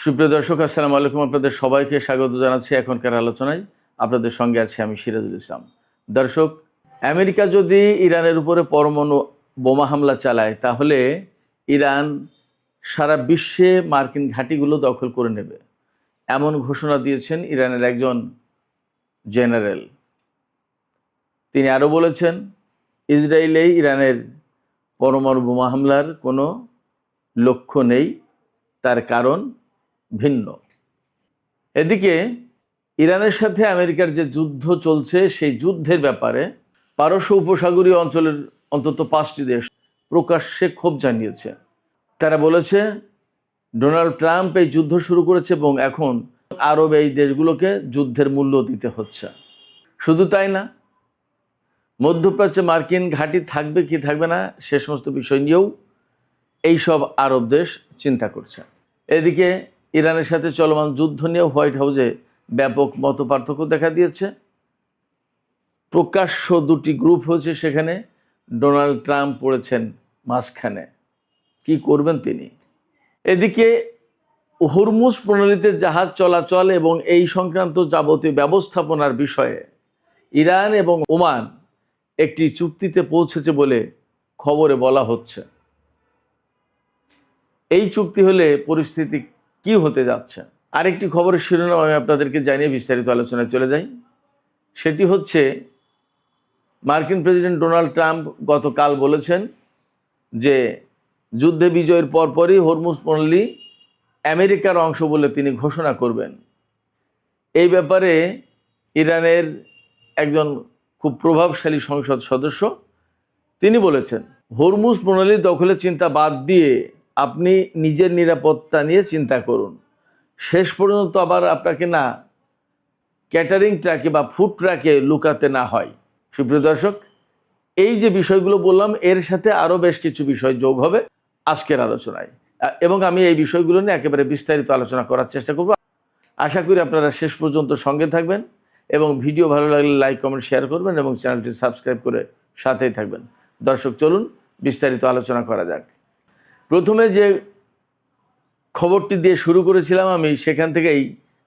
সুপ্রিয় দর্শক, আসসালামু আলাইকুম। আপনাদের সবাইকে স্বাগত জানাচ্ছি এখনকার আলোচনায়। আপনাদের সঙ্গে আছি আমি সিরাজুল ইসলাম। দর্শক, আমেরিকা যদি ইরানের উপরে পরমাণু বোমা হামলা চালায়, তাহলে ইরান সারা বিশ্বে মার্কিন ঘাঁটিগুলো দখল করে নেবে, এমন ঘোষণা দিয়েছেন ইরানের একজন জেনারেল। তিনি আরও বলেছেন, ইসরায়েলেই ইরানের পরমাণু বোমা হামলার কোনো লক্ষ্য নেই, তার কারণ ভিন্ন। এদিকে ইরানের সাথে আমেরিকার যে যুদ্ধ চলছে, সেই যুদ্ধের ব্যাপারে পারস্য উপসাগরীয় অঞ্চলের অন্তত 5টি দেশ প্রকাশ্যে ক্ষোভ জানিয়েছে। তারা বলেছে, ডোনাল্ড ট্রাম্প এই যুদ্ধ শুরু করেছে এবং এখন আরব এই দেশগুলোকে যুদ্ধের মূল্য দিতে হচ্ছে। শুধু তাই না, মধ্যপ্রাচ্যে মার্কিন ঘাঁটি থাকবে কি থাকবে না সে সমস্ত বিষয় নিয়েও এইসব আরব দেশ চিন্তা করছে। এদিকে ইরানের সাথে চলমান যুদ্ধ নিয়ে হোয়াইট হাউসে ব্যাপক মতপার্থক্য দেখা দিয়েছে। প্রকাশ্য দুটি গ্রুপ হয়েছে, সেখানে ডোনাল্ড ট্রাম্প পড়েছেন মাঝখানে। কি করবেন তিনি? এদিকে হরমুজ প্রণালীতে জাহাজ চলাচল এবং এই সংক্রান্ত যাবতীয় ব্যবস্থাপনার বিষয়ে ইরান এবং ওমান একটি চুক্তিতে পৌঁছেছে বলে খবরে বলা হচ্ছে। এই চুক্তি হলে পরিস্থিতি কি হতে যাচ্ছে? আরেকটি খবরের শিরোনাম আমি আপনাদেরকে জানিয়ে বিস্তারিত আলোচনায় চলে যাই। সেটি হচ্ছে, মার্কিন প্রেসিডেন্ট ডোনাল্ড ট্রাম্প গতকাল বলেছেন যে যুদ্ধে বিজয়ের পরপরই হরমুজ প্রণালী আমেরিকার অংশ বলে তিনি ঘোষণা করবেন। এই ব্যাপারে ইরানের একজন খুব প্রভাবশালী সংসদ সদস্য তিনি বলেছেন, হরমুজ প্রণালী দখলের চিন্তা বাদ দিয়ে আপনি নিজের নিরাপত্তা নিয়ে চিন্তা করুন। শেষ পর্যন্ত আবার আপনাকে না ক্যাটারিং ট্রাকে বা ফুড ট্রাকে লুকাতে না হয়। সুপ্রিয় দর্শক, এই যে বিষয়গুলো বললাম, এর সাথে আরও বেশ কিছু বিষয় যোগ হবে আজকের আলোচনায়, এবং আমি এই বিষয়গুলো নিয়ে একেবারে বিস্তারিত আলোচনা করার চেষ্টা করব। আশা করি আপনারা শেষ পর্যন্ত সঙ্গে থাকবেন এবং ভিডিও ভালো লাগলে লাইক, কমেন্ট, শেয়ার করবেন এবং চ্যানেলটি সাবস্ক্রাইব করে সাথেই থাকবেন। দর্শক, চলুন বিস্তারিত আলোচনা করা যাক। প্রথমে যে খবরটি দিয়ে শুরু করেছিলাম, আমি সেখান থেকেই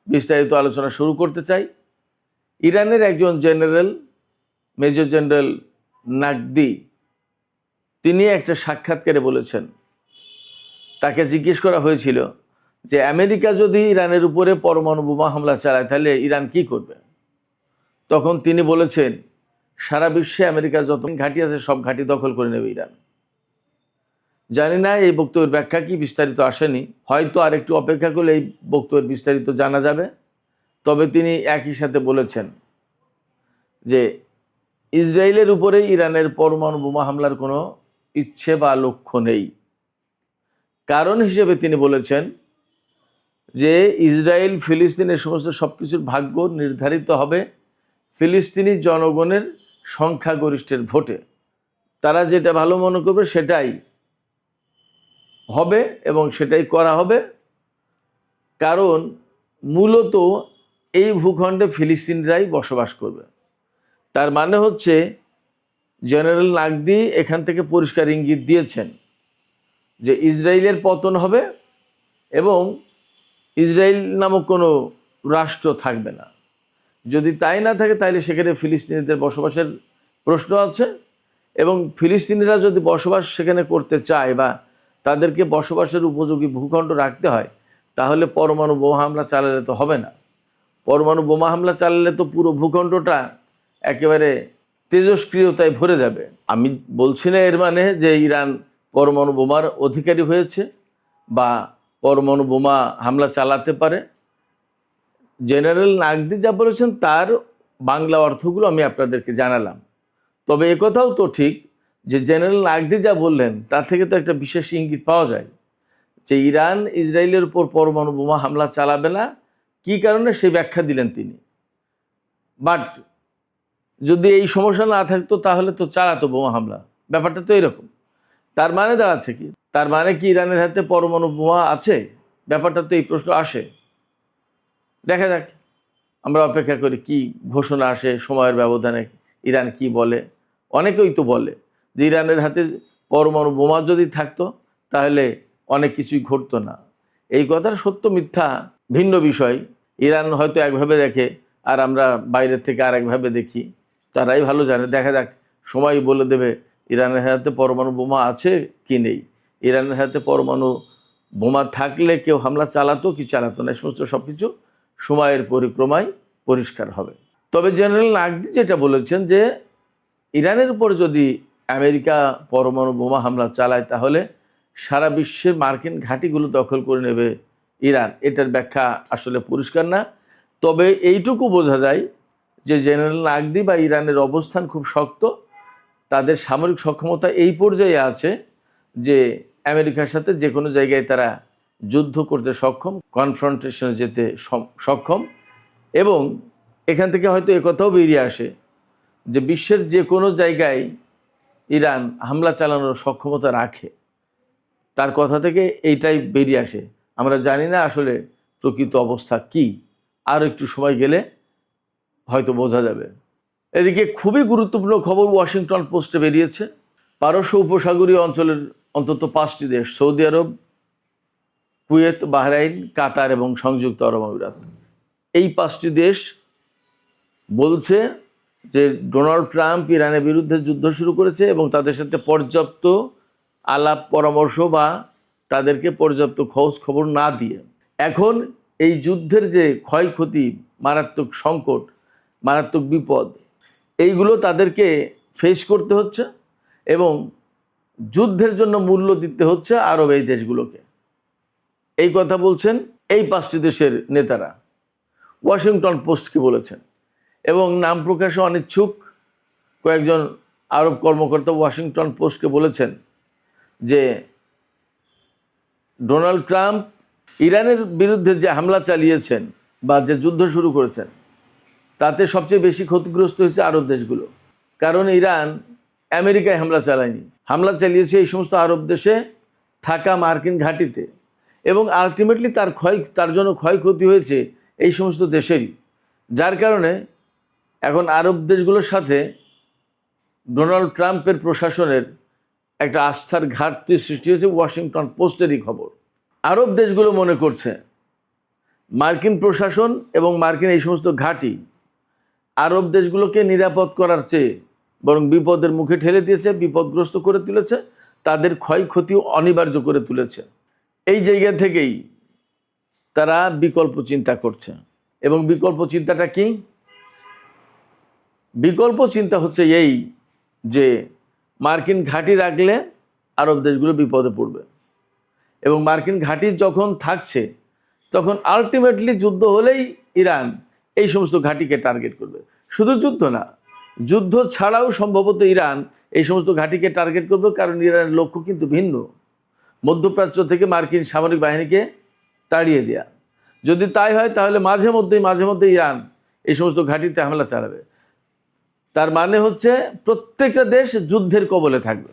বিস্তারিত আলোচনা শুরু করতে চাই। ইরানের একজন জেনারেল, মেজর জেনারেল নাকদি, তিনি একটা সাক্ষাৎকারে বলেছেন, তাকে জিজ্ঞেস করা হয়েছিল যে আমেরিকা যদি ইরানের উপরে পরমাণু বোমা হামলা চালায় তাহলে ইরান কি করবে। তখন তিনি বলেছেন, সারা বিশ্বে আমেরিকার যত ঘাঁটি আছে সব ঘাঁটি দখল করে নেবে ইরান। জানি না এই বক্তব্যের ব্যাখ্যা কি, বিস্তারিত আসেনি, হয়তো আরেকটু অপেক্ষা করলে এই বক্তব্যের বিস্তারিত জানা যাবে। তবে তিনি একই সাথে বলেছেন যে ইসরায়েলের উপরে ইরানের পরমাণু বোমা হামলার কোনো ইচ্ছে বা লক্ষ্য নেই। কারণ হিসেবে তিনি বলেছেন যে ইসরায়েল ফিলিস্তিনের সমস্ত সব কিছুর ভাগ্য নির্ধারিত হবে ফিলিস্তিনি জনগণের সংখ্যাগরিষ্ঠের ভোটে। তারা যেটা ভালো মনে করবে সেটাই হবে এবং সেটাই করা হবে। কারণ মূলত এই ভূখণ্ডে ফিলিস্তিনিরাই বসবাস করবে। তার মানে হচ্ছে, জেনারেল নাকদি এখান থেকে পরিষ্কার ইঙ্গিত দিয়েছেন যে ইসরায়েলের পতন হবে এবং ইসরায়েল নামক কোনো রাষ্ট্র থাকবে না। যদি তাই না থাকে তাহলে সেখানে ফিলিস্তিনিদের বসবাসের প্রশ্ন আছে, এবং ফিলিস্তিনিরা যদি বসবাস সেখানে করতে চায় বা তাদেরকে বসবাসের উপযোগী ভূখণ্ড রাখতে হয়, তাহলে পরমাণু বোমা হামলা চালালে তো হবে না। পরমাণু বোমা হামলা চালালে তো পুরো ভূখণ্ডটা একেবারে তেজস্ক্রিয়তায় ভরে যাবে। আমি বলছি না এর মানে যে ইরান পরমাণু বোমার অধিকারী হয়েছে বা পরমাণু বোমা হামলা চালাতে পারে। জেনারেল নাকদি যা বলেছেন তার বাংলা অর্থগুলো আমি আপনাদেরকে জানালাম। তবে একথাও তো ঠিক যে জেনারেল নাকদি যা বললেন তার থেকে তো একটা বিশেষ ইঙ্গিত পাওয়া যায় যে ইরান ইসরায়েলের উপর পরমাণু বোমা হামলা চালাবে না। কী কারণে সেই ব্যাখ্যা দিলেন তিনি। বাট যদি এই সমস্যা না থাকতো তাহলে তো চালাতো বোমা হামলা, ব্যাপারটা তো এরকম। তার মানে দাঁড়াচ্ছে কি, তার মানে কি ইরানের হাতে পরমাণু বোমা আছে? ব্যাপারটা তো এই প্রশ্ন আসে। দেখা যাক, আমরা অপেক্ষা করি কি ঘোষণা আসে সময়ের ব্যবধানে, ইরান কি বলে। অনেকেই তো বলে যে ইরানের হাতে পরমাণু বোমা যদি থাকতো তাহলে অনেক কিছুই ঘটতো না। এই কথার সত্য মিথ্যা ভিন্ন বিষয়। ইরান হয়তো একভাবে দেখে আর আমরা বাইরের থেকে আরেকভাবে দেখি, তারাই ভালো জানে। দেখা যাক, সময় বলে দেবে ইরানের হাতে পরমাণু বোমা আছে কি নেই। ইরানের হাতে পরমাণু বোমা থাকলে কেউ হামলা চালাতো কি চালাতো না, সমস্ত সব কিছু সময়ের পরিক্রমায় পরিষ্কার হবে। তবে জেনারেল নাগদি যেটা বলেছেন যে ইরানের উপর যদি আমেরিকা পরমাণু বোমা হামলা চালায় তাহলে সারা বিশ্বের মার্কিন ঘাঁটিগুলো দখল করে নেবে ইরান। এটার ব্যাখ্যা আসলে পরিষ্কার না। তবে এইটুকু বোঝা যায় যে জেনারেল নাগদি বা ইরানের অবস্থান খুব শক্ত, তাদের সামরিক সক্ষমতা এই পর্যায়ে আছে যে আমেরিকার সাথে যে কোনো জায়গায় তারা যুদ্ধ করতে সক্ষম, কনফ্রন্টেশনে যেতে সক্ষম। এবং এখান থেকে হয়তো একথাও বেরিয়ে আসে যে বিশ্বের যে কোনো জায়গায় ইরান হামলা চালানোর সক্ষমতা রাখে। তার কথা থেকে এইটাই বেরিয়ে আসে। আমরা জানি না আসলে প্রকৃত অবস্থা কি, আর একটু সময় গেলে হয়তো বোঝা যাবে। এদিকে খুবই গুরুত্বপূর্ণ খবর ওয়াশিংটন পোস্টে বেরিয়েছে। পারস্য উপসাগরীয় অঞ্চলের অন্তত 5টি দেশ, সৌদি আরব, কুয়েত, বাহরাইন, কাতার এবং সংযুক্ত আরব আমিরাত, এই 5টি দেশ বলছে যে ডোনাল্ড ট্রাম্প ইরানের বিরুদ্ধে যুদ্ধ শুরু করেছে এবং তাদের সাথে পর্যাপ্ত আলাপ পরামর্শ বা তাদেরকে পর্যাপ্ত খোঁজ খবর না দিয়ে এখন এই যুদ্ধের যে ক্ষয়ক্ষতি, মারাত্মক সংকট, মারাত্মক বিপদ, এইগুলো তাদেরকে ফেস করতে হচ্ছে এবং যুদ্ধের জন্য মূল্য দিতে হচ্ছে আরব এই দেশগুলোকে। এই কথা বলছেন এই 5টি দেশের নেতারা। ওয়াশিংটন পোস্ট কি বলেছেন এবং নাম প্রকাশে অনিচ্ছুক কয়েকজন আরব কর্মকর্তা ওয়াশিংটন পোস্টকে বলেছেন যে ডোনাল্ড ট্রাম্প ইরানের বিরুদ্ধে যে হামলা চালিয়েছেন বা যে যুদ্ধ শুরু করেছেন তাতে সবচেয়ে বেশি ক্ষতিগ্রস্ত হয়েছে আরব দেশগুলো। কারণ ইরান আমেরিকায় হামলা চালায়নি, হামলা চালিয়েছে এই সমস্ত আরব দেশে থাকা মার্কিন ঘাঁটিতে এবং আলটিমেটলি তার জন্য ক্ষয়ক্ষতি হয়েছে এই সমস্ত দেশেরই। যার কারণে এখন আরব দেশগুলোর সাথে ডোনাল্ড ট্রাম্পের প্রশাসনের একটা আস্থার ঘাটতি সৃষ্টি হয়েছে। ওয়াশিংটন পোস্টেরই খবর। আরব দেশগুলো মনে করছে মার্কিন প্রশাসন এবং মার্কিন এই সমস্ত ঘাঁটি আরব দেশগুলোকে নিরাপদ করার চেয়ে বরং বিপদের মুখে ঠেলে দিয়েছে, বিপদগ্রস্ত করে তুলেছে, তাদের ক্ষয়ক্ষতি অনিবার্য করে তুলেছে। এই জায়গা থেকেই তারা বিকল্প চিন্তা করছে। এবং বিকল্প চিন্তাটা কি? বিকল্প চিন্তা হচ্ছে এই যে মার্কিন ঘাঁটি রাখলে আরব দেশগুলো বিপদে পড়বে এবং মার্কিন ঘাঁটি যখন থাকছে তখন আলটিমেটলি যুদ্ধ হলেই ইরান এই সমস্ত ঘাঁটিকে টার্গেট করবে। শুধু যুদ্ধ না, যুদ্ধ ছাড়াও সম্ভবত ইরান এই সমস্ত ঘাঁটিকে টার্গেট করবে, কারণ ইরানের লক্ষ্য কিন্তু ভিন্ন। মধ্যপ্রাচ্য থেকে মার্কিন সামরিক বাহিনীকে তাড়িয়ে দেয়া। যদি তাই হয় তাহলে মাঝে মধ্যে ইরান এই সমস্ত ঘাঁটিতে হামলা চালাবে। তার মানে হচ্ছে প্রত্যেকটা দেশ যুদ্ধের কবলে থাকবে।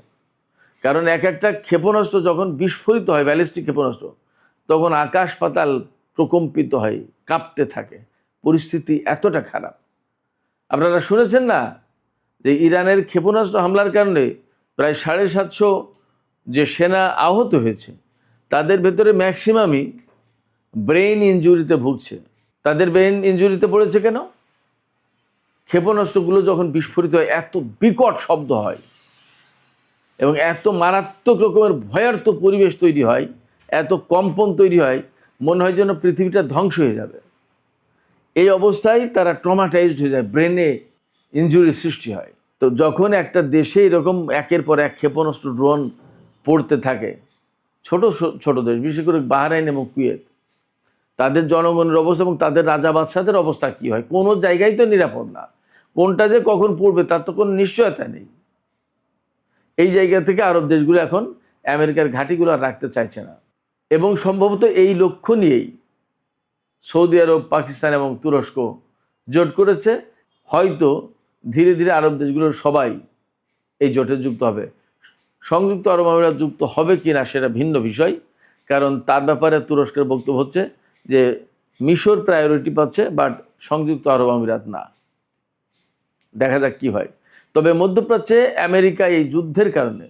কারণ এক একটা ক্ষেপণাস্ত্র যখন বিস্ফোরিত হয়, ব্যালিস্টিক ক্ষেপণাস্ত্র, তখন আকাশ পাতাল প্রকম্পিত হয়, কাঁপতে থাকে। পরিস্থিতি এতটা খারাপ। আপনারা শুনেছেন না যে ইরানের ক্ষেপণাস্ত্র হামলার কারণে প্রায় 750 যে সেনা আহত হয়েছে, তাদের ভেতরে ম্যাক্সিমামই ব্রেইন ইনজুরিতে ভুগছে। তাদের ব্রেইন ইনজুরিতে পড়েছে কেন? ক্ষেপণাস্ত্রগুলো যখন বিস্ফোরিত হয় এত বিকট শব্দ হয় এবং এত মারাত্মক রকমের ভয়ার্থ পরিবেশ তৈরি হয়, এত কম্পন তৈরি হয়, মনে হয় যেন পৃথিবীটা ধ্বংস হয়ে যাবে। এই অবস্থায় তারা ট্রমাটাইজড হয়ে যায়, ব্রেনে ইনজুরি সৃষ্টি হয়। তো যখন একটা দেশে এরকম একের পর এক ক্ষেপণাস্ত্র, ড্রোন পড়তে থাকে, ছোট ছোট দেশ, বিশেষ করে বাহরাইন এবং কুয়েত, তাদের জনগণের অবস্থা এবং তাদের রাজা বাদশাদের অবস্থা কি হয়? কোনো জায়গায় তো নিরাপদ না। কোনটা যে কখন পড়বে তার তো কোনো নিশ্চয়তা নেই। এই জায়গা থেকে আরব দেশগুলো এখন আমেরিকার ঘাঁটিগুলো আর রাখতে চাইছে না এবং সম্ভবত এই লক্ষ্য নিয়েই সৌদি আরব, পাকিস্তান এবং তুরস্ক জোট করেছে। হয়তো ধীরে ধীরে আরব দেশগুলোর সবাই এই জোটে যুক্ত হবে। সংযুক্ত আরব আমিরাত যুক্ত হবে কি না সেটা ভিন্ন বিষয়, কারণ তার ব্যাপারে তুরস্কের বক্তব্য হচ্ছে যে মিশর প্রায়োরিটি পাচ্ছে, বাট সংযুক্ত আরব আমিরাত না। দেখা যাক কি হয়। তবে মধ্যপ্রাচ্যে আমেরিকা এই যুদ্ধের কারণে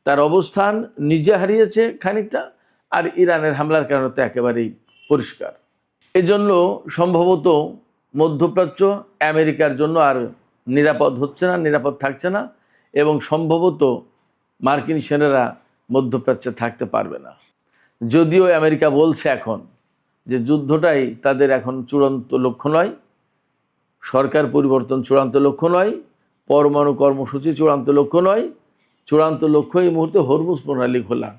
তার অবস্থান নিজে হারিয়েছে খানিকটা, আর ইরানের হামলার কারণে তো একেবারেই পরিষ্কার। এজন্য সম্ভবত মধ্যপ্রাচ্য আমেরিকার জন্য আর নিরাপদ হচ্ছে না, নিরাপদ থাকছে না, এবং সম্ভবত মার্কিন সেনারা মধ্যপ্রাচ্যে থাকতে পারবে না। যদিও আমেরিকা বলছে এখন যে যুদ্ধটাই তাদের এখন চূড়ান্ত লক্ষ্য নয়, সরকার পরিবর্তন চূড়ান্ত লক্ষ্য নয়, পরমাণু কর্মসূচি চূড়ান্ত লক্ষ্য নয়, চূড়ান্ত লক্ষ্য এই মুহূর্তে হরমুজ প্রণালী খোলা।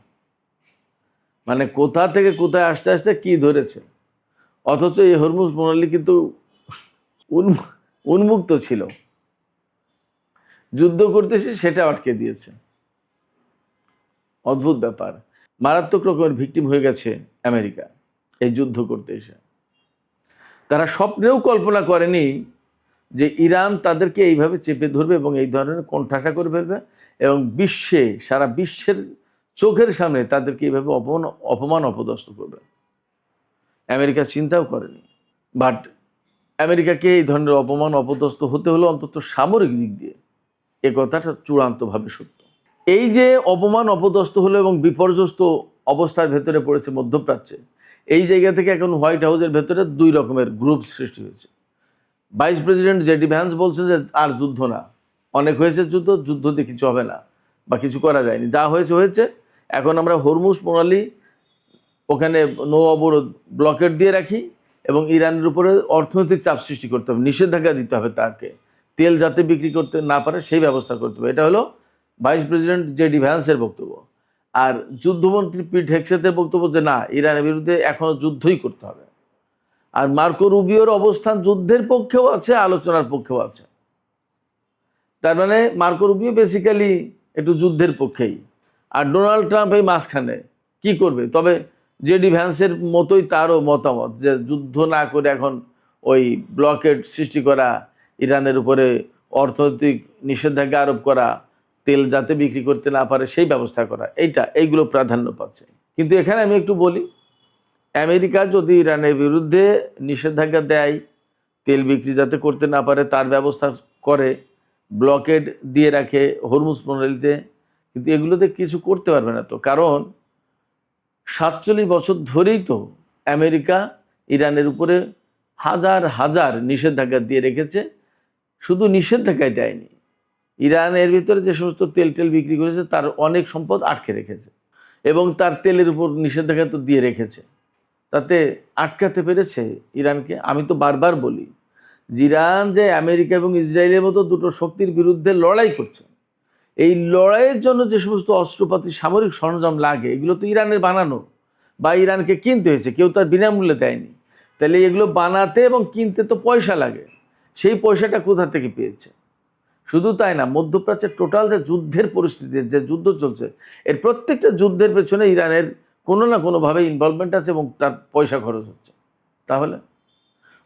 মানে কোথা থেকে কোথায় আস্তে আস্তে কি ধরেছে, অথচ এই হরমুজ প্রণালী কিন্তু উন্মুক্ত ছিল, যুদ্ধ করতেছে সেটা আটকে দিয়েছে। অদ্ভুত ব্যাপার। মারাত্মক রকমের ভিকটিম হয়ে গেছে আমেরিকা এই যুদ্ধ করতে এসে। তারা স্বপ্নেও কল্পনা করেনি যে ইরান তাদেরকে এইভাবে চেপে ধরবে এবং এই ধরনের কোণঠাসা করে ফেলবে এবং সারা বিশ্বের চোখের সামনে তাদেরকে এইভাবে অপমান অপদস্থ করবে। আমেরিকা চিন্তাও করেনি। বাট আমেরিকাকে এই ধরনের অপমান অপদস্থ হতে হলো অন্তত সামরিক দিক দিয়ে, এ কথাটা চূড়ান্তভাবে সত্য। এই যে অপমান অপদস্থ হলো এবং বিপর্যস্ত অবস্থার ভেতরে পড়েছে মধ্যপ্রাচ্যে, এই জায়গা থেকে এখন হোয়াইট হাউসের ভেতরে দুই রকমের গ্রুপ সৃষ্টি হয়েছে। ভাইস প্রেসিডেন্ট জেডি ভ্যান্স বলছে যে আর যুদ্ধ না, অনেক হয়েছে যুদ্ধ দিয়ে কিছু হবে না বা কিছু করা যায়নি, যা হয়েছে হয়েছে, এখন আমরা হরমুজ প্রণালী ওখানে নৌ অবরোধ ব্লকেট দিয়ে রাখি এবং ইরানের উপরে অর্থনৈতিক চাপ সৃষ্টি করতে হবে, নিষেধাজ্ঞা দিতে হবে, তাকে তেল যাতে বিক্রি করতে না পারে সেই ব্যবস্থা করতে হবে। এটা হলো ভাইস প্রেসিডেন্ট জেডি ভ্যান্সের বক্তব্য। আর যুদ্ধমন্ত্রী পিট হেগসেথের বক্তব্য যে না, ইরানের বিরুদ্ধে এখনও যুদ্ধই করতে হবে। আর মার্কো রুবিওর অবস্থান যুদ্ধের পক্ষেও আছে, আলোচনার পক্ষেও আছে। তার মানে মার্কো রুবিও বেসিক্যালি একটু যুদ্ধের পক্ষেই, আর ডোনাল্ড ট্রাম্প এই মাঝখানে কি করবে। তবে জেডি ভ্যান্সের মতোই তারও মতামত যে যুদ্ধ না করে এখন ওই ব্লকেট সৃষ্টি করা, ইরানের উপরে অর্থনৈতিক নিষেধাজ্ঞা আরোপ করা, তেল যাতে বিক্রি করতে না পারে সেই ব্যবস্থা করা, এইগুলো প্রাধান্য পাচ্ছে। কিন্তু এখানে আমি একটু বলি, আমেরিকা যদি ইরানের বিরুদ্ধে নিষেধাজ্ঞা দেয়, তেল বিক্রি যাতে করতে না পারে তার ব্যবস্থা করে, ব্লকেড দিয়ে রাখে হরমুজ প্রণালীতে, কিন্তু এগুলোতে কিছু করতে পারবে না তো। কারণ 47 বছর ধরেই তো আমেরিকা ইরানের উপরে হাজার হাজার নিষেধাজ্ঞা দিয়ে রেখেছে। শুধু নিষেধাজ্ঞাই দেয়নি, ইরানের ভিতরে যে সমস্ত তেল বিক্রি করেছে তার অনেক সম্পদ আটকে রেখেছে এবং তার তেলের উপর নিষেধাজ্ঞা তো দিয়ে রেখেছে। তাতে আটকাতে পেরেছে ইরানকে। আমি তো বারবার বলি যে ইরান যে আমেরিকা এবং ইসরায়েলের মতো দুটো শক্তির বিরুদ্ধে লড়াই করছে, এই লড়াইয়ের জন্য যে সমস্ত অস্ত্রপাতি সামরিক সরঞ্জাম লাগে এগুলো তো ইরানের বানানো বা ইরানকে কিনতে হয়েছে, কেউ তার বিনামূল্যে দেয়নি। তাহলে এগুলো বানাতে এবং কিনতে তো পয়সা লাগে, সেই পয়সাটা কোথা থেকে পেয়েছে? শুধু তাই না, মধ্যপ্রাচ্যের টোটাল যে যুদ্ধের পরিস্থিতি, যে যুদ্ধ চলছে, এর প্রত্যেকটা যুদ্ধের পেছনে ইরানের কোনো না কোনোভাবে ইনভলভমেন্ট আছে এবং তার পয়সা খরচ হচ্ছে। তাহলে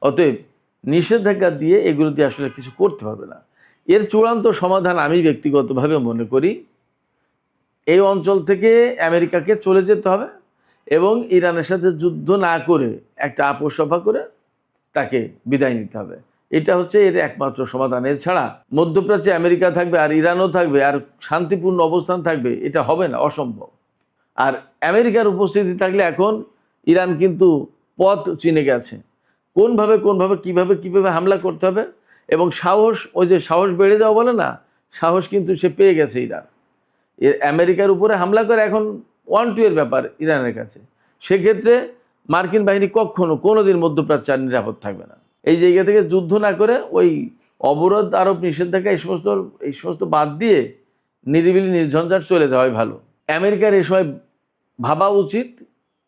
অতএব নিষেধাজ্ঞা দিয়ে এগুলো দিয়ে আসলে কিছু করতে পারবে না। এর চূড়ান্ত সমাধান আমি ব্যক্তিগতভাবে মনে করি এই অঞ্চল থেকে আমেরিকাকে চলে যেতে হবে এবং ইরানের সাথে যুদ্ধ না করে একটা আপোষ সভা করে তাকে বিদায় নিতে হবে। এটা হচ্ছে এর একমাত্র সমাধান। এছাড়া মধ্যপ্রাচ্যে আমেরিকা থাকবে আর ইরানও থাকবে আর শান্তিপূর্ণ অবস্থান থাকবে, এটা হবে না, অসম্ভব। আর আমেরিকার উপস্থিতি থাকলে এখন ইরান কিন্তু পথ চিনে গেছে, কোনভাবে কিভাবে হামলা করতে হবে এবং সাহস, ওই যে সাহস বেড়ে যাওয়া বলে না, সাহস কিন্তু সে পেয়ে গেছে ইরান। আমেরিকার উপরে হামলা করে এখন 1-2 এর ব্যাপার ইরানের কাছে। সেক্ষেত্রে মার্কিন বাহিনী কোনোদিন মধ্যপ্রাচ্যে আর নিরাপদ থাকবে না। এই জায়গা থেকে যুদ্ধ না করে ওই অবরোধ আরোপ নিষেধাজ্ঞা এই সমস্ত বাদ দিয়ে নিরিবিলি নির্ঝঞ্ঝাট চলে যাওয়াই ভালো। আমেরিকার এই সময় ভাবা উচিত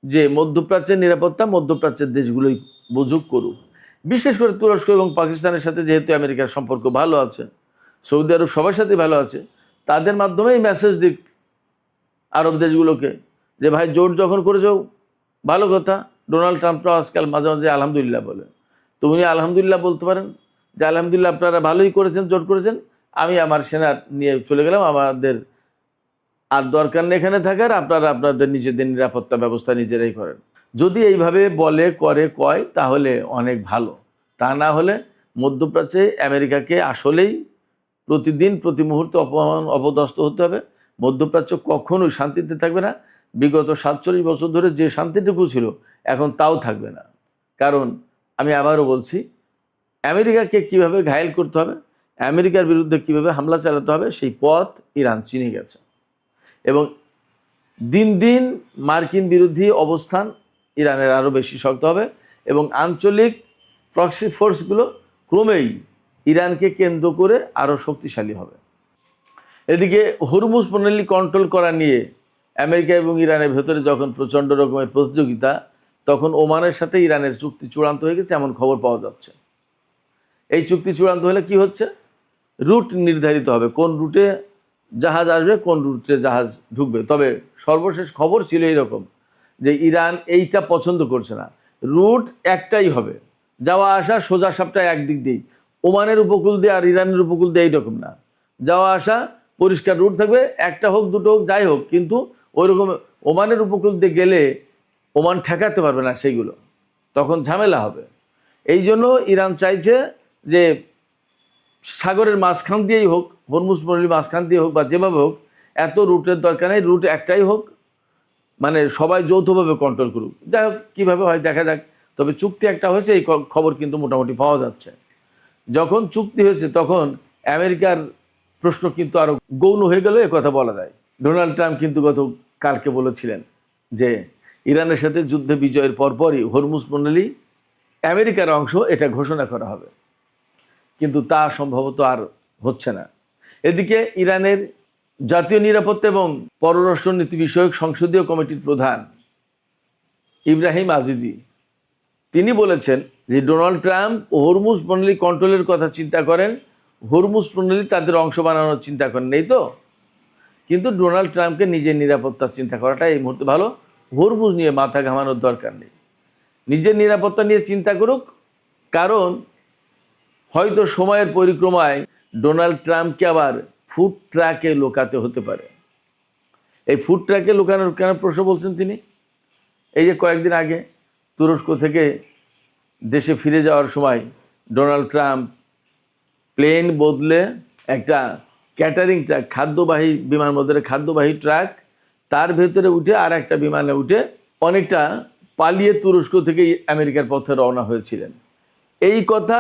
যে মধ্যপ্রাচ্যের নিরাপত্তা মধ্যপ্রাচ্যের দেশগুলোই বুঝুক, করুক। বিশেষ করে তুরস্ক এবং পাকিস্তানের সাথে যেহেতু আমেরিকার সম্পর্ক ভালো আছে, সৌদি আরব সবার সাথে ভালো আছে, তাদের মাধ্যমেই মেসেজ দিক আরব দেশগুলোকে যে ভাই জোট যখন করেছো ভালো কথা। ডোনাল্ড ট্রাম্পটা আজকাল মাঝে মাঝে আলহামদুলিল্লাহ বলে, তো উনি আলহামদুলিল্লাহ বলতে পারেন যে আলহামদুলিল্লাহ আপনারা ভালোই করেছেন, জোট করেছেন, আমি আমার সেনা নিয়ে চলে গেলাম, আমাদের আর দরকার নেই এখানে থাকার, আপনারা আপনাদের নিজেদের নিরাপত্তা ব্যবস্থা নিজেরাই করেন। যদি এইভাবে বলে কয় তাহলে অনেক ভালো। তা না হলে মধ্যপ্রাচ্যে আমেরিকাকে আসলেই প্রতিদিন প্রতি মুহূর্তে অপমান অপদস্থ হতে হবে। মধ্যপ্রাচ্য কখনোই শান্তিতে থাকবে না। বিগত 47 বছর ধরে যে শান্তিটুকু ছিল এখন তাও থাকবে না। কারণ আমি আবারও বলছি, আমেরিকাকে কিভাবে ঘায়েল করতে হবে, আমেরিকার বিরুদ্ধে কিভাবে হামলা চালাতে হবে, সেই পথ ইরান চিনে গেছে। এবং দিন দিন মার্কিন বিরোধী অবস্থান ইরানের আরও বেশি শক্ত হবে এবং আঞ্চলিক প্রক্সি ফোর্সগুলো ক্রমেই ইরানকে কেন্দ্র করে আরও শক্তিশালী হবে। এদিকে হরমুজ প্রণালী কন্ট্রোল করা নিয়ে আমেরিকা এবং ইরানের ভেতরে যখন প্রচণ্ড রকমের প্রতিযোগিতা, তখন ওমানের সাথে ইরানের চুক্তি চূড়ান্ত হয়ে গেছে এমন খবর পাওয়া যাচ্ছে। এই চুক্তি চূড়ান্ত হলে কি হচ্ছে, রুট নির্ধারিত হবে, কোন রুটে জাহাজ আসবে, কোন রুটে জাহাজ ঢুকবে। তবে সর্বশেষ খবর ছিল এইরকম যে ইরান এইটা পছন্দ করছে না, রুট একটাই হবে, যাওয়া আসা সোজা সাপটা একদিক দিয়েই, ওমানের উপকূল দিয়ে আর ইরানের উপকূল দিয়ে এইরকম না, যাওয়া আসা পরিষ্কার রুট থাকবে, একটা হোক দুটো হোক যাই হোক, কিন্তু ওইরকম ওমানের উপকূল দিয়ে গেলে ওমান ঠেকাতে পারবে না সেইগুলো, তখন ঝামেলা হবে। এই জন্য ইরান চাইছে যে সাগরের মাঝখান দিয়েই হোক, হরমুজ প্রণালীর মাঝখান দিয়ে হোক বা যেভাবে হোক, এত রুটের দরকার নেই, রুট একটাই হোক, মানে সবাই যৌথভাবে কন্ট্রোল করুক। যাই হোক কীভাবে হয় দেখা যাক। তবে চুক্তি একটা হয়েছে, এই খবর কিন্তু মোটামুটি পাওয়া যাচ্ছে। যখন চুক্তি হয়েছে তখন আমেরিকার প্রশ্ন কিন্তু আরও গৌণ হয়ে গেল, এ কথা বলা যায়। ডোনাল্ড ট্রাম্প কিন্তু কালকে বলেছিলেন যে ইরানের সাথে যুদ্ধে বিজয়ের পরপরই হরমুজ প্রণালী আমেরিকার অংশ, এটা ঘোষণা করা হবে, কিন্তু তা সম্ভবত আর হচ্ছে না। এদিকে ইরানের জাতীয় নিরাপত্তা এবং পররাষ্ট্রনীতি বিষয়ক সংসদীয় কমিটির প্রধান ইব্রাহিম আজিজি তিনি বলেছেন যে ডোনাল্ড ট্রাম্প হরমুজ প্রণালী কন্ট্রোলের কথা চিন্তা করেন, হরমুজ প্রণালী তাদের অংশ বানানোর চিন্তা করেন নেই তো। কিন্তু ডোনাল্ড ট্রাম্পকে নিজের নিরাপত্তার চিন্তা করাটা এই মুহূর্তে ভালো, হরমুজ নিয়ে মাথা ঘামানোর দরকার নেই, নিজের নিরাপত্তা নিয়ে চিন্তা করুক। কারণ হয়তো সময়ের পরিক্রমায় ডোনাল্ড ট্রাম্পকে আবার ফুড ট্রাকে লুকাতে হতে পারে। এই ফুড ট্রাকে লুকানোর কেন প্রশ্ন বলছেন তিনি? এই যে কয়েকদিন আগে তুরস্ক থেকে দেশে ফিরে যাওয়ার সময় ডোনাল্ড ট্রাম্প প্লেন বদলে একটা ক্যাটারিং ট্রাক, খাদ্যবাহী বিমানবন্দরের খাদ্যবাহী ট্রাক, তার ভেতরে উঠে আর একটা বিমানে উঠে অনেকটা পালিয়ে তুরস্ক থেকে আমেরিকার পথে রওনা হয়েছিলেন। এই কথা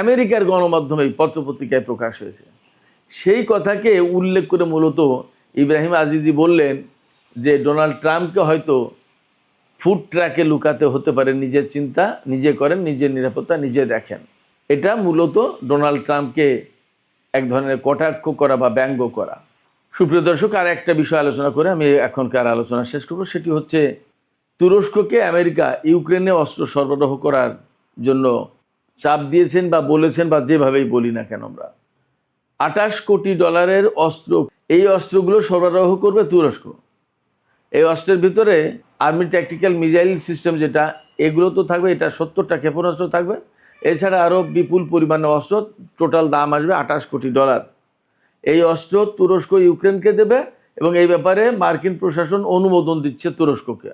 আমেরিকার গণমাধ্যমে পত্রপত্রিকায় প্রকাশ হয়েছে। সেই কথাকে উল্লেখ করে মূলত ইব্রাহিম আজিজি বললেন যে ডোনাল্ড ট্রাম্পকে হয়তো ফুড ট্র্যাকে লুকাতে হতে পারে, নিজের চিন্তা নিজে করেন, নিজের নিরাপত্তা নিজে দেখেন। এটা মূলত ডোনাল্ড ট্রাম্পকে এক ধরনের কটাক্ষ করা বা ব্যঙ্গ করা। সুপ্রিয় দর্শক, আর একটা বিষয় আলোচনা করে আমি এখনকার আলোচনা শেষ করব। সেটি হচ্ছে তুরস্ককে আমেরিকা ইউক্রেনে অস্ত্র সরবরাহ করার জন্য চাপ দিয়েছেন বা বলেছেন, বা যেভাবেই বলি না কেন আমরা, $28 কোটি অস্ত্র, এই অস্ত্রগুলো সরবরাহ করবে তুরস্ক। এই অস্ত্রের ভিতরে আর্মি ট্যাকটিক্যাল মিসাইল সিস্টেম যেটা, এগুলো তো থাকবে, এটা 70টা ক্ষেপণাস্ত্র থাকবে, এছাড়া আরও বিপুল পরিমাণে অস্ত্র, টোটাল দাম আসবে $28 কোটি। এই অস্ত্র তুরস্ক ইউক্রেনকে দেবে এবং এই ব্যাপারে মার্কিন প্রশাসন অনুমোদন দিচ্ছে তুরস্ককে।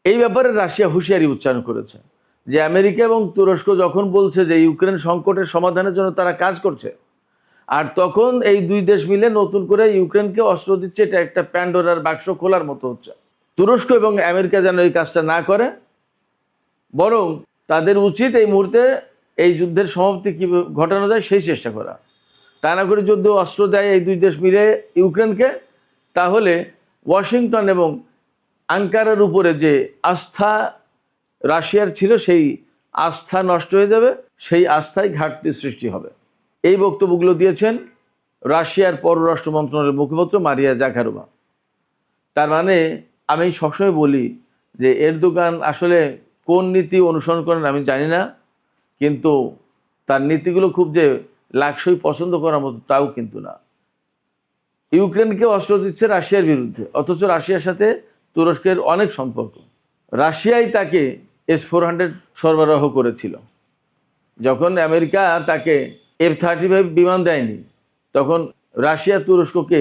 এই ব্যাপারে রাশিয়া হুঁশিয়ারি উচ্চারণ করেছে যে আমেরিকা এবং তুরস্ক যখন বলছে যে ইউক্রেন সংকটের সমাধানের জন্য তারা কাজ করছে, আর তখন এই দুই দেশ মিলে নতুন করে ইউক্রেনকে অস্ত্র দিচ্ছে, এটা একটা প্যান্ডোরার বাক্স খোলার মতো হচ্ছে। তুরস্ক এবং আমেরিকা যেন এই কাজটা না করে, বরং তাদের উচিত এই মুহূর্তে এই যুদ্ধের সমাপ্তি কী ঘটানো যায় সেই চেষ্টা করা। তা না করে যদি অস্ত্র দেয় এই দুই দেশ মিলে ইউক্রেনকে, তাহলে ওয়াশিংটন এবং আঙ্কারার উপরে যে আস্থা রাশিয়ার ছিল, সেই আস্থা নষ্ট হয়ে যাবে, সেই আস্থায় ঘাটতি সৃষ্টি হবে। এই বক্তব্যগুলো দিয়েছেন রাশিয়ার পররাষ্ট্র মন্ত্রণালয়ের মুখপাত্র মারিয়া জাখারোভা। তার মানে আমি সবসময় বলি যে এরদোগান আসলে কোন নীতি অনুসরণ করেন আমি জানি না, কিন্তু তার নীতিগুলো খুব যে লাকসই পছন্দ করার মতো তাও কিন্তু না। ইউক্রেনকে অস্ত্র দিচ্ছে রাশিয়ার বিরুদ্ধে, অথচ রাশিয়ার সাথে তুরস্কের অনেক সম্পর্ক। রাশিয়াই তাকে S-400 সরবরাহ করেছিল। যখন আমেরিকা তাকে F-35 বিমান দেয়নি, তখন রাশিয়া তুরস্ককে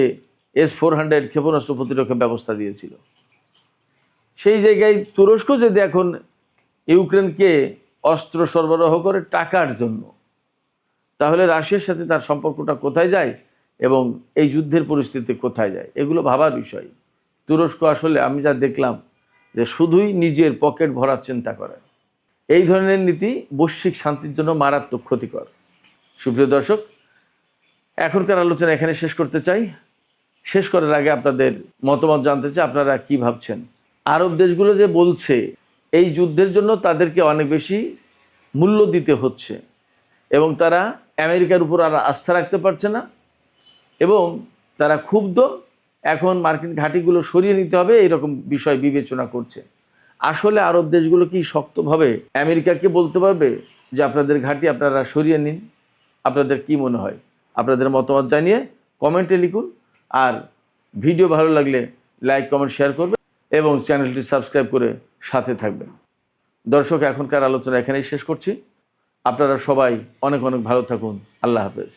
S-400 ক্ষেপণাস্ত্র প্রতিরক্ষা ব্যবস্থা দিয়েছিল। সেই জায়গায় তুরস্ক যদি এখন ইউক্রেনকে অস্ত্র সরবরাহ করে টাকার জন্য, তাহলে রাশিয়ার সাথে তার সম্পর্কটা কোথায় যায় এবং এই যুদ্ধের পরিস্থিতি কোথায় যায়, এগুলো ভাবার বিষয়। তুরস্ক আসলে আমি যা দেখলাম যে শুধুই নিজের পকেট ভরার চিন্তা করে। এই ধরনের নীতি বৈশ্বিক শান্তির জন্য মারাত্মক ক্ষতিকর। সুপ্রিয় দর্শক, এখনকার আলোচনা এখানে শেষ করতে চাই। শেষ করার আগে আপনাদের মতামত জানতে চাই, আপনারা কি ভাবছেন? আরব দেশগুলো যে বলছে এই যুদ্ধের জন্য তাদেরকে অনেক বেশি মূল্য দিতে হচ্ছে এবং তারা আমেরিকার উপর আর আস্থা রাখতে পারছে না এবং তারা ক্ষুব্ধ, এখন মার্কিন ঘাঁটিগুলো সরিয়ে নিতে হবে এরকম বিষয় বিবেচনা করছে। আসলে আরব দেশগুলো কি শক্তভাবে আমেরিকাকে বলতে পারবে যে আপনাদের ঘাঁটি আপনারা সরিয়ে নিন? আপনাদের কি মনে হয়? আপনাদের মতামত জানিয়ে কমেন্টে লিখুন। আর ভিডিও ভালো লাগলে লাইক, কমেন্ট, শেয়ার করবেন এবং চ্যানেলটি সাবস্ক্রাইব করে সাথে থাকবেন। দর্শক, এখনকার আলোচনা এখানেই শেষ করছি। আপনারা সবাই অনেক অনেক ভালো থাকুন। আল্লাহ হাফেজ।